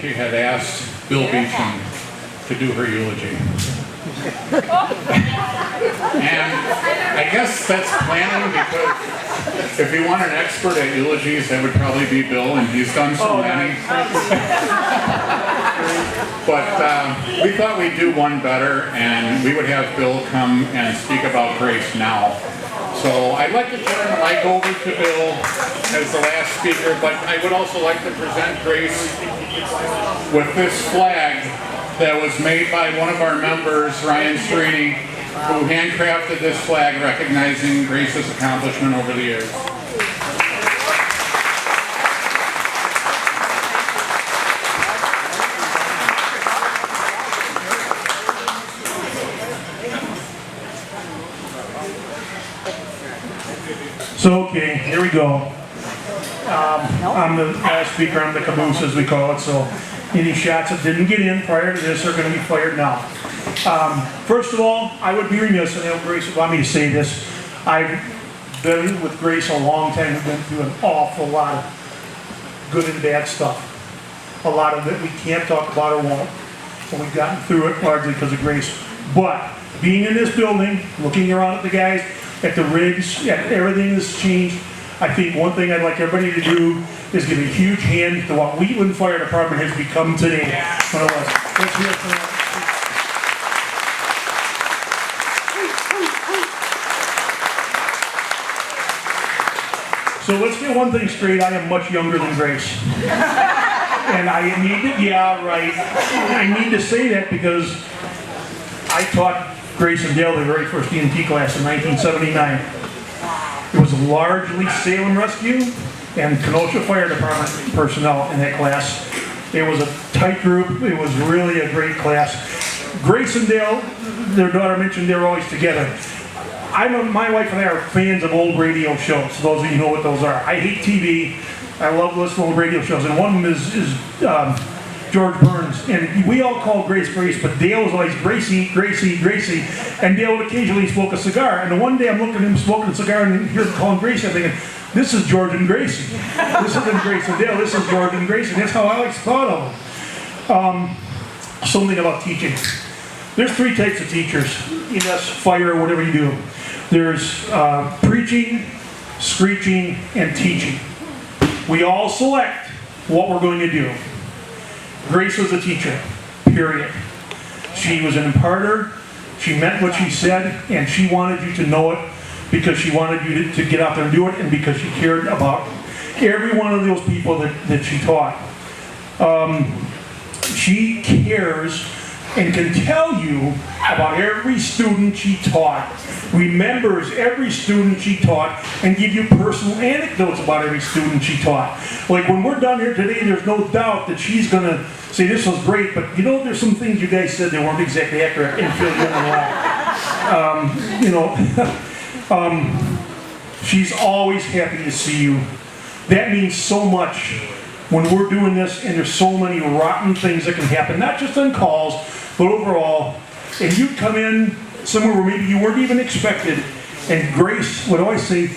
she had asked Bill Beetschen to do her eulogy. And I guess that's planning, because if you want an expert at eulogies, that would probably be Bill, and he's done so many. But we thought we'd do one better, and we would have Bill come and speak about Grace now. So I'd like to turn the mic over to Bill as the last speaker, but I would also like to present Grace with this flag that was made by one of our members, Ryan Strini, who handcrafted this flag recognizing Grace's accomplishment over the years. So, okay, here we go. I'm the last speaker, I'm the caboose as we call it, so any shots that didn't get in prior to this are going to be fired now. First of all, I would be remiss, and I know Grace would want me to say this. I've been with Grace a long time. We've been through an awful lot of good and bad stuff. A lot of it we can't talk about or won't. And we've gotten through it largely because of Grace. But being in this building, looking around at the guys, at the rigs, at everything that's changed, I think one thing I'd like everybody to do is give a huge hand to what Wheatland Fire Department has become today. Let's hear it for that. So let's get one thing straight, I am much younger than Grace. And I need to, yeah, right. I need to say that because I taught Grace and Dale the very first EMT class in 1979. It was largely Salem Rescue and Kenosha Fire Department personnel in that class. It was a tight group. It was really a great class. Grace and Dale, their daughter mentioned they were always together. My wife and I are fans of old radio shows. Those of you know what those are. I hate TV. I love listening to old radio shows, and one of them is George Burns, and we all call Grace Grace, but Dale was always Gracie, Gracie, Gracie, and Dale would occasionally smoke a cigar. And the one day I'm looking at him smoking a cigar and hear him calling Gracie, I'm thinking, this is George and Gracie. This isn't Grace and Dale, this is George and Gracie. And that's how I always thought of them. Something about teaching. There's three types of teachers, EMS, fire, whatever you do. There's preaching, screeching, and teaching. We all select what we're going to do. Grace was a teacher, period. She was an imparter, she meant what she said, and she wanted you to know it because she wanted you to get out there and do it, and because she cared about every one of those people that she taught. She cares and can tell you about every student she taught, remembers every student she taught, and give you personal anecdotes about every student she taught. Like when we're done here today, there's no doubt that she's going to say, this was great, but you know, there's some things you guys said that weren't exactly accurate, and fill you in a lot. She's always happy to see you. That means so much when we're doing this, and there's so many rotten things that can happen, not just on calls, but overall. And you'd come in somewhere where maybe you weren't even expected, and Grace would always say,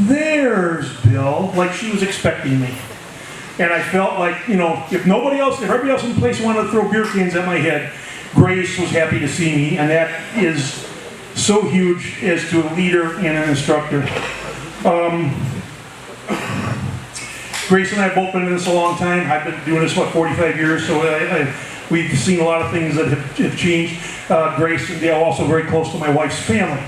there's Bill, like she was expecting me. And I felt like, you know, if everybody else in the place wanted to throw beer cans at my head, Grace was happy to see me, and that is so huge as to a leader and an instructor. Grace and I have both been in this a long time. I've been doing this, 45 years, so we've seen a lot of things that have changed. Grace and Dale are also very close to my wife's family,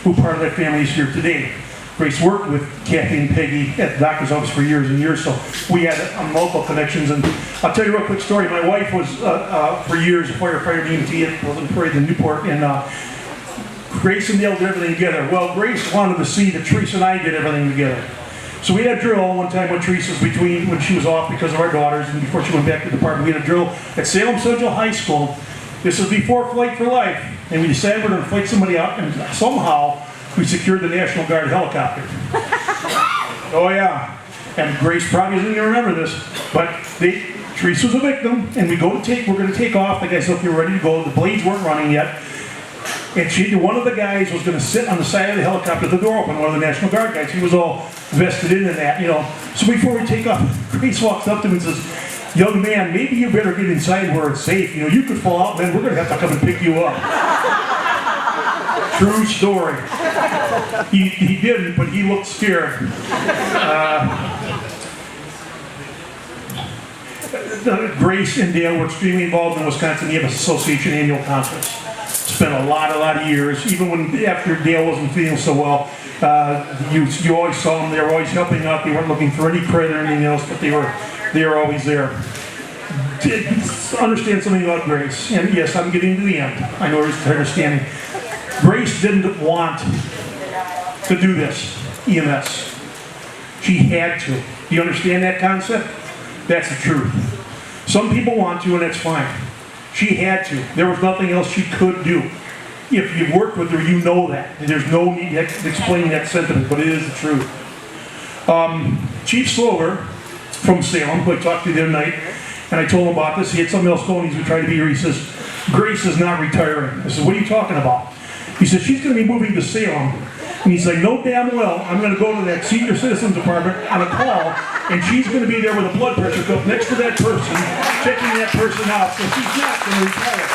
who part of that family is here today. Grace worked with Kathy and Peggy at the doctor's office for years and years, so we had local connections. And I'll tell you a real quick story. My wife was, for years, a firefighter EMT at Pleasant in Newport, and Grace and Dale did everything together. Well, Grace wanted to see that Teresa and I did everything together. So we had a drill one time when Teresa's when she was off because of our daughters, and before she went back to the department, we had a drill at Salem Central High School. This was before Flight for Life, and we decided we were going to flight somebody out, and somehow we secured the National Guard helicopter. Oh yeah, and Grace probably doesn't even remember this, but Teresa was a victim, and we're going to take off. The guy said, okay, we're ready to go. The blades weren't running yet. And one of the guys was going to sit on the side of the helicopter, the door open, one of the National Guard guys. He was all vested in that, you know. So before we take off, Grace walks up to him and says, young man, maybe you better get inside where it's safe. You know, you could fall out, man, we're going to have to come and pick you up. True story. He didn't, but he looked scared. Grace and Dale were extremely involved in the Wisconsin EMS Association annual conference. Spent a lot of years, even when after Dale wasn't feeling so well, you always saw them. They were always helping out. They weren't looking for any credit or anything else, but they were always there. Did understand something about Grace, and yes, I'm getting to the end. I know there's understanding. Grace didn't want to do this EMS. She had to. Do you understand that concept? That's the truth. Some people want to, and that's fine. She had to. There was nothing else she could do. If you've worked with her, you know that. And there's no need to explain that sentiment, but it is the truth. Chief Slover from Salem, who I talked to the other night, and I told him about this. He had something else going. He's been trying to be here. He says, Grace is not retiring. I said, what are you talking about? He says, she's going to be moving to Salem. And he's like, no damn well, I'm going to go to that senior citizens department on a call, and she's going to be there with a blood pressure cuff next to that person, checking that person out, so she's not going to retire.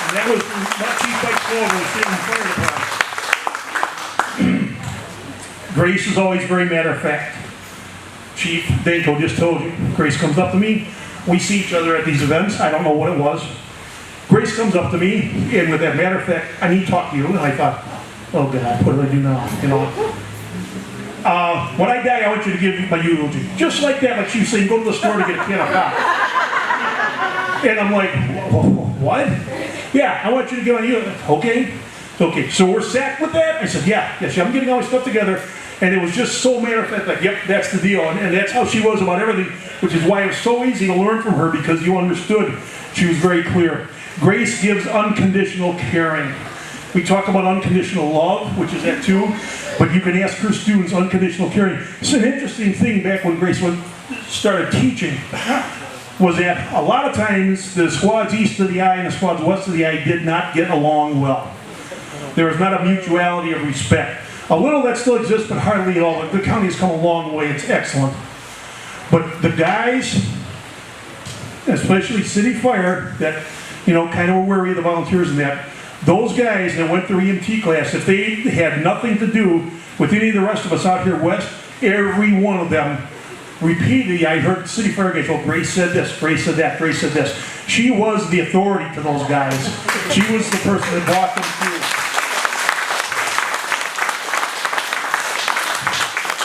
And that was not Chief Mike Slover, the Salem Fire Department. Grace is always very matter of fact. Chief Danko just told you. Grace comes up to me. We see each other at these events. I don't know what it was. Grace comes up to me, and with that matter of fact, I need to talk to you. And I thought, oh God, what do I do now? You know. When I die, I want you to give my eulogy. Just like that, like she was saying, go to the store to get a can of pop. And I'm like, what? Yeah, I want you to give my eulogy. Okay, so we're set with that? I said, yeah, I'm getting all my stuff together. And it was just so matter of fact, like, yep, that's the deal. And that's how she was about everything, which is why it was so easy to learn from her, because you understood. She was very clear. Grace gives unconditional caring. We talk about unconditional love, which is that too, but you can ask her students unconditional caring. It's an interesting thing back when Grace started teaching, was that a lot of times the squads east of the eye and the squads west of the eye did not get along well. There was not a mutuality of respect. A little that still exists, but hardly at all. The county has come a long way. It's excellent. But the guys, especially City Fire, that kind of were wary of the volunteers and that, those guys that went through EMT class, if they had nothing to do with any of the rest of us out here west, every one of them repeatedly, I heard City Fire guys, Grace said this, Grace said that, Grace said this. She was the authority to those guys. She was the person that brought them through.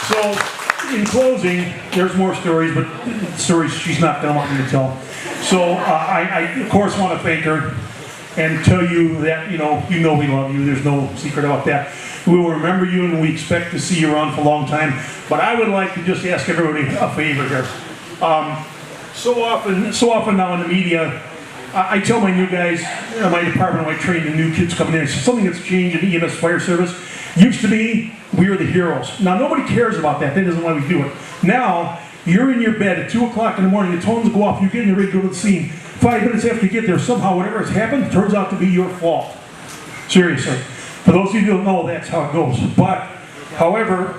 So, in closing, there's more stories, but stories she's not going to want me to tell. So, I of course want to thank her and tell you that, we love you. There's no secret about that. We will remember you, and we expect to see you around for a long time. But I would like to just ask everybody a favor here. So often now in the media, I tell my new guys, my department, when I train the new kids coming in, something that's changed in EMS fire service. Used to be, we were the heroes. Now nobody cares about that. That isn't why we do it. Now, you're in your bed at 2 o'clock in the morning, the tones go off, you're getting ready to go to the scene. 5 minutes after you get there, somehow whatever has happened turns out to be your fault. Seriously. For those of you who don't know, that's how it goes. But, however,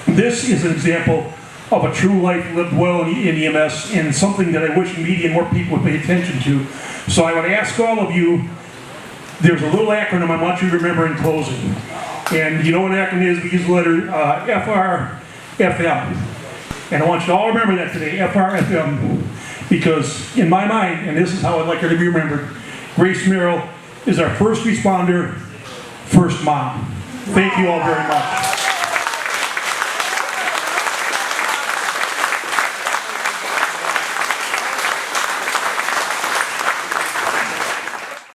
this is an example of a true life lived well in EMS, and something that I wish media and more people would pay attention to. So I would ask all of you, there's a little acronym I want you to remember in closing. And you know what an acronym is? We use the letter FRFM. And I want you to all remember that today, FRFM. Because in my mind, and this is how I'd like her to be remembered, Grace Merrill is our first responder, first mom. Thank you all very much.